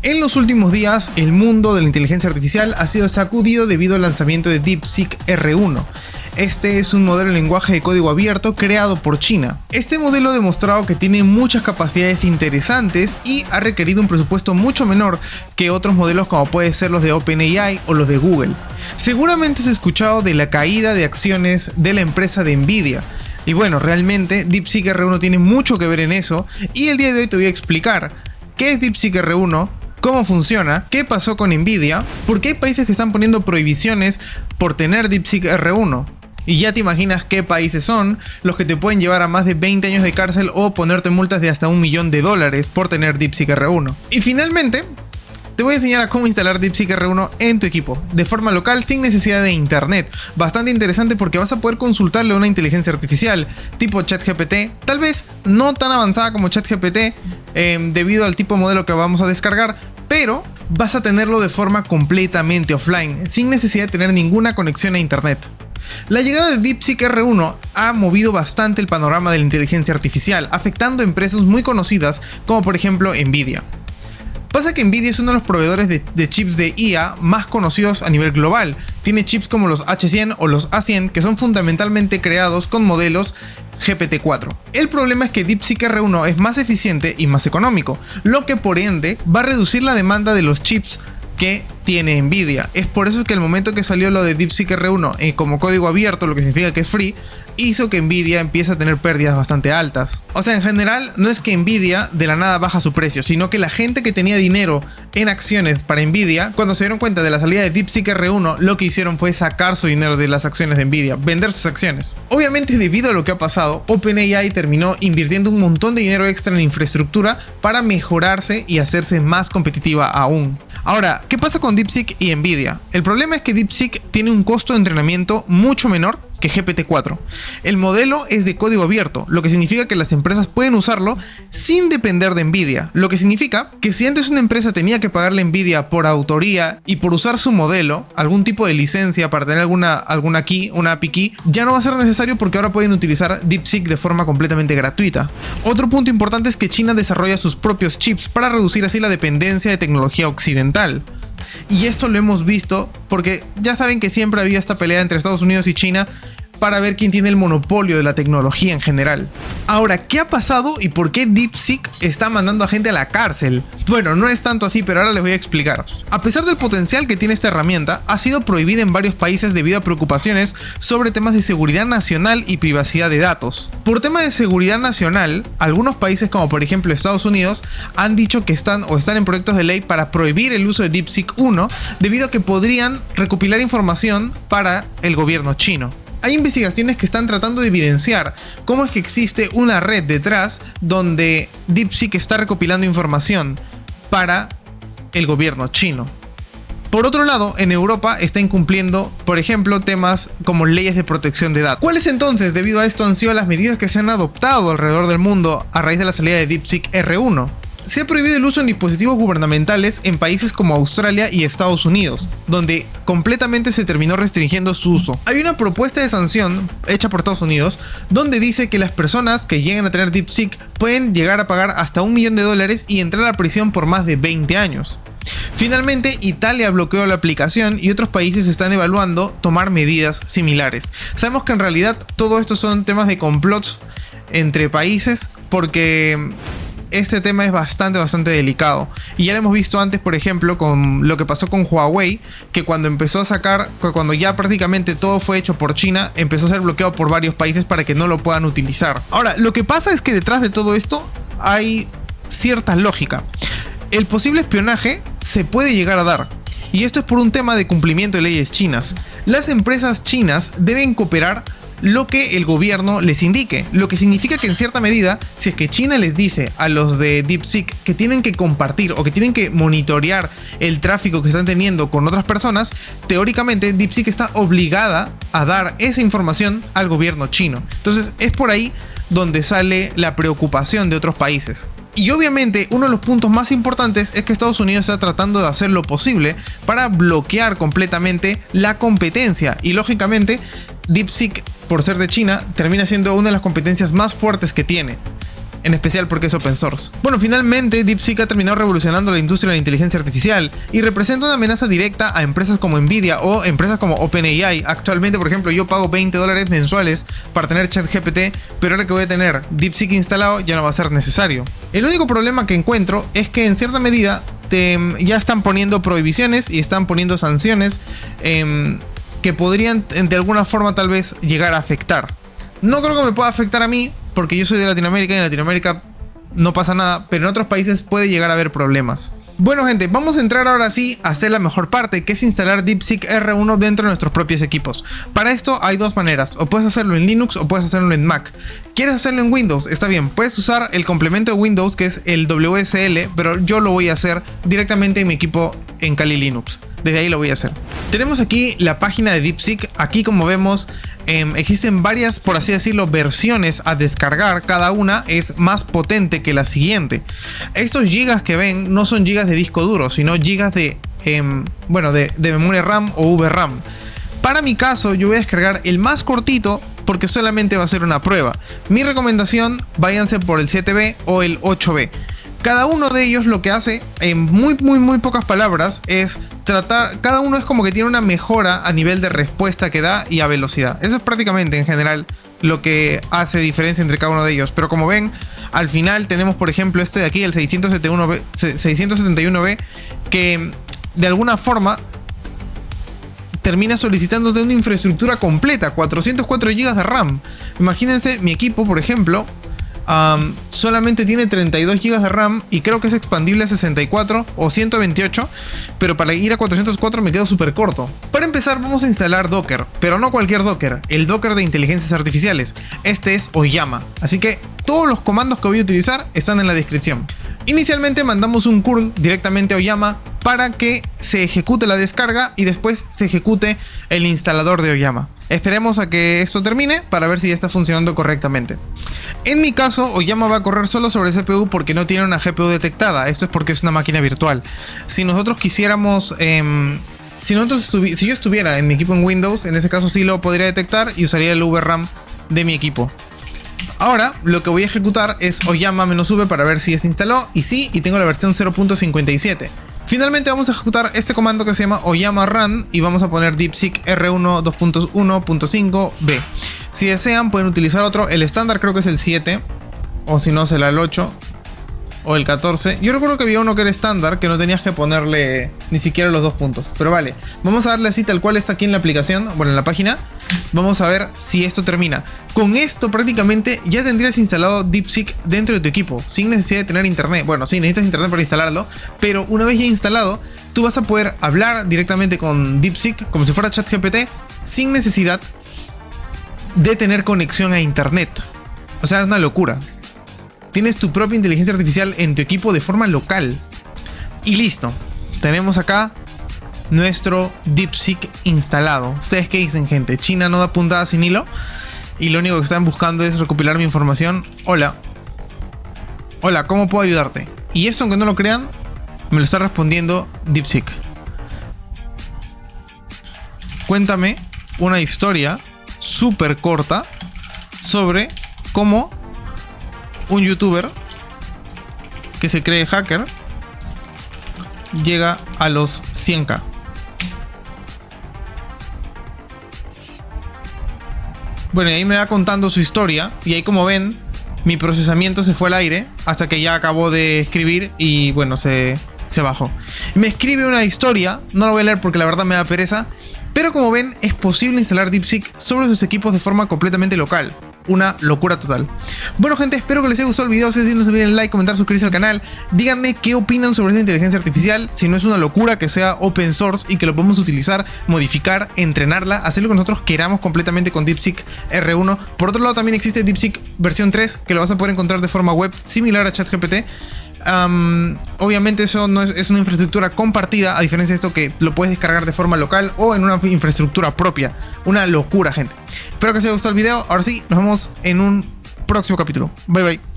En los últimos días, el mundo de la inteligencia artificial ha sido sacudido debido al lanzamiento de DeepSeek R1. Este es un modelo de lenguaje de código abierto creado por China. Este modelo ha demostrado que tiene muchas capacidades interesantes y ha requerido un presupuesto mucho menor que otros modelos como puede ser los de OpenAI o los de Google. Seguramente has escuchado de la caída de acciones de la empresa de Nvidia. Y bueno, realmente DeepSeek R1 tiene mucho que ver en eso y el día de hoy te voy a explicar qué es DeepSeek R1, cómo funciona, qué pasó con Nvidia, por qué hay países que están poniendo prohibiciones por tener DeepSeek R1. Y ya te imaginas qué países son los que te pueden llevar a más de 20 años de cárcel o ponerte multas de hasta $1 millón por tener DeepSeek R1. Y finalmente, te voy a enseñar a cómo instalar DeepSeek R1 en tu equipo, de forma local sin necesidad de internet. Bastante interesante porque vas a poder consultarle a una inteligencia artificial tipo ChatGPT, tal vez no tan avanzada como ChatGPT debido al tipo de modelo que vamos a descargar, pero vas a tenerlo de forma completamente offline, sin necesidad de tener ninguna conexión a internet. La llegada de DeepSeek R1 ha movido bastante el panorama de la inteligencia artificial, afectando a empresas muy conocidas como por ejemplo Nvidia. Pasa que Nvidia es uno de los proveedores de chips de IA más conocidos a nivel global. Tiene chips como los H100 o los A100 que son fundamentalmente creados con modelos GPT-4. El problema es que DeepSeek R1 es más eficiente y más económico, lo que por ende va a reducir la demanda de los chips que tiene Nvidia. Es por eso que el momento que salió lo de DeepSeek R1 como código abierto, lo que significa que es free, hizo que Nvidia empiece a tener pérdidas bastante altas. O sea, en general no es que Nvidia de la nada baja su precio, sino que la gente que tenía dinero en acciones para Nvidia, cuando se dieron cuenta de la salida de DeepSeek R1, lo que hicieron fue sacar su dinero de las acciones de Nvidia, vender sus acciones. Obviamente, debido a lo que ha pasado, OpenAI terminó invirtiendo un montón de dinero extra en infraestructura para mejorarse y hacerse más competitiva aún. Ahora, ¿qué pasa con DeepSeek y Nvidia? El problema es que DeepSeek tiene un costo de entrenamiento mucho menor que GPT-4. El modelo es de código abierto, lo que significa que las empresas pueden usarlo sin depender de Nvidia, lo que significa que si antes una empresa tenía que pagarle a Nvidia por autoría y por usar su modelo, algún tipo de licencia para tener alguna key, una API key, ya no va a ser necesario porque ahora pueden utilizar DeepSeek de forma completamente gratuita. Otro punto importante es que China desarrolla sus propios chips para reducir así la dependencia de tecnología occidental. Y esto lo hemos visto porque ya saben que siempre había esta pelea entre Estados Unidos y China para ver quién tiene el monopolio de la tecnología en general. Ahora, ¿qué ha pasado y por qué DeepSeek está mandando a gente a la cárcel? Bueno, no es tanto así, pero ahora les voy a explicar. A pesar del potencial que tiene esta herramienta, ha sido prohibida en varios países debido a preocupaciones sobre temas de seguridad nacional y privacidad de datos. Por tema de seguridad nacional, algunos países como por ejemplo Estados Unidos han dicho que están en proyectos de ley para prohibir el uso de DeepSeek 1 debido a que podrían recopilar información para el gobierno chino. Hay investigaciones que están tratando de evidenciar cómo es que existe una red detrás donde DeepSeek está recopilando información para el gobierno chino. Por otro lado, en Europa está incumpliendo, por ejemplo, temas como leyes de protección de datos. ¿Cuáles entonces, debido a esto, han sido las medidas que se han adoptado alrededor del mundo a raíz de la salida de DeepSeek R1? Se ha prohibido el uso en dispositivos gubernamentales en países como Australia y Estados Unidos, donde completamente se terminó restringiendo su uso. Hay una propuesta de sanción hecha por Estados Unidos donde dice que las personas que lleguen a tener DeepSeek pueden llegar a pagar hasta $1 millón y entrar a la prisión por más de 20 años. Finalmente, Italia bloqueó la aplicación y otros países están evaluando tomar medidas similares. Sabemos que en realidad todo esto son temas de complots entre países porque este tema es bastante delicado. Y ya lo hemos visto antes, por ejemplo, con lo que pasó con Huawei, que cuando empezó a sacar, cuando ya prácticamente todo fue hecho por China, empezó a ser bloqueado por varios países para que no lo puedan utilizar. Ahora, lo que pasa es que detrás de todo esto hay cierta lógica. El posible espionaje se puede llegar a dar. Y esto es por un tema de cumplimiento de leyes chinas. Las empresas chinas deben cooperar lo que el gobierno les indique, lo que significa que en cierta medida, si es que China les dice a los de DeepSeek que tienen que compartir o que tienen que monitorear el tráfico que están teniendo con otras personas, teóricamente DeepSeek está obligada a dar esa información al gobierno chino. Entonces es por ahí donde sale la preocupación de otros países. Y obviamente uno de los puntos más importantes es que Estados Unidos está tratando de hacer lo posible para bloquear completamente la competencia y lógicamente DeepSeek, por ser de China, termina siendo una de las competencias más fuertes que tiene. en especial porque es open source. Bueno, finalmente DeepSeek ha terminado revolucionando la industria de la inteligencia artificial y representa una amenaza directa a empresas como Nvidia o empresas como OpenAI. Actualmente, por ejemplo, yo pago $20 mensuales para tener ChatGPT, pero ahora que voy a tener DeepSeek instalado ya no va a ser necesario. El único problema que encuentro es que en cierta medida ya están poniendo prohibiciones y están poniendo sanciones que podrían de alguna forma tal vez llegar a afectar. No creo que me pueda afectar a mí porque yo soy de Latinoamérica y en Latinoamérica no pasa nada, pero en otros países puede llegar a haber problemas. Bueno gente, vamos a entrar ahora sí a hacer la mejor parte, que es instalar DeepSeek R1 dentro de nuestros propios equipos. Para esto hay dos maneras, o puedes hacerlo en Linux o puedes hacerlo en Mac. ¿Quieres hacerlo en Windows? Está bien, puedes usar el complemento de Windows que es el WSL, pero yo lo voy a hacer directamente en mi equipo en Kali Linux. Desde ahí lo voy a hacer. Tenemos aquí la página de DeepSeek. Aquí como vemos existen varias, por así decirlo, versiones a descargar. Cada una es más potente que la siguiente. Estos gigas que ven no son gigas de disco duro, sino gigas de memoria RAM o VRAM. Para mi caso yo voy a descargar el más cortito porque solamente va a ser una prueba. Mi recomendación, váyanse por el 7B o el 8B. Cada uno de ellos lo que hace, en muy pocas palabras, es tratar... Cada uno es como que tiene una mejora a nivel de respuesta que da y a velocidad. Eso es prácticamente en general lo que hace diferencia entre cada uno de ellos. Pero como ven, al final tenemos por ejemplo este de aquí, el 671B, que de alguna forma termina solicitándote una infraestructura completa, 404 GB de RAM. Imagínense, mi equipo, por ejemplo... solamente tiene 32 GB de RAM y creo que es expandible a 64 o 128, pero para ir a 404 me quedo súper corto. Para empezar vamos a instalar Docker, pero no cualquier Docker, el Docker de inteligencias artificiales. Este es Oyama, así que todos los comandos que voy a utilizar están en la descripción. Inicialmente mandamos un curl directamente a Oyama para que se ejecute la descarga y después se ejecute el instalador de Oyama. Esperemos a que esto termine para ver si ya está funcionando correctamente. En mi caso, Oyama va a correr solo sobre CPU porque no tiene una GPU detectada. Esto es porque es una máquina virtual. Si nosotros quisiéramos... si yo estuviera en mi equipo en Windows, en ese caso sí lo podría detectar y usaría el VRAM de mi equipo. Ahora lo que voy a ejecutar es Oyama-v para ver si se instaló y sí, y tengo la versión 0.57. Finalmente vamos a ejecutar este comando que se llama Oyama run y vamos a poner DeepSeek R1 2.1.5b. Si desean pueden utilizar otro, el estándar creo que es el 7 o si no será el 8 o el 14. Yo recuerdo que había uno que era estándar que no tenías que ponerle ni siquiera los dos puntos, pero vale, vamos a darle así tal cual está aquí en la aplicación, bueno en la página. Vamos a ver si esto termina. Con esto prácticamente ya tendrías instalado DeepSeek dentro de tu equipo sin necesidad de tener internet. Bueno, sí, necesitas internet para instalarlo, pero una vez ya instalado, tú vas a poder hablar directamente con DeepSeek como si fuera ChatGPT sin necesidad de tener conexión a internet. O sea, es una locura. Tienes tu propia inteligencia artificial en tu equipo de forma local. Y listo. Tenemos acá nuestro DeepSeek instalado. ¿Ustedes qué dicen, gente? China no da puntada sin hilo y lo único que están buscando es recopilar mi información. Hola, ¿cómo puedo ayudarte? Y esto, aunque no lo crean, me lo está respondiendo DeepSeek. Cuéntame una historia súper corta sobre cómo un youtuber que se cree hacker llega a los 100k. Bueno, y ahí me va contando su historia y ahí, como ven, mi procesamiento se fue al aire hasta que ya acabó de escribir y bueno, se bajó. Me escribe una historia, no la voy a leer porque la verdad me da pereza, pero como ven es posible instalar DeepSeek sobre sus equipos de forma completamente local. Una locura total. Bueno gente, espero que les haya gustado el video. Si es así, no se olviden like, comentar, suscribirse al canal. Díganme qué opinan sobre esta inteligencia artificial. Si no es una locura que sea open source y que lo podemos utilizar, modificar, entrenarla, hacer lo que nosotros queramos completamente con DeepSeek R1. Por otro lado también existe DeepSeek versión 3 que lo vas a poder encontrar de forma web similar a ChatGPT. Obviamente eso no es una infraestructura compartida, a diferencia de esto que lo puedes descargar de forma local o en una infraestructura propia. Una locura, gente. Espero que os haya gustado el video. Ahora sí, nos vemos en un próximo capítulo. Bye bye.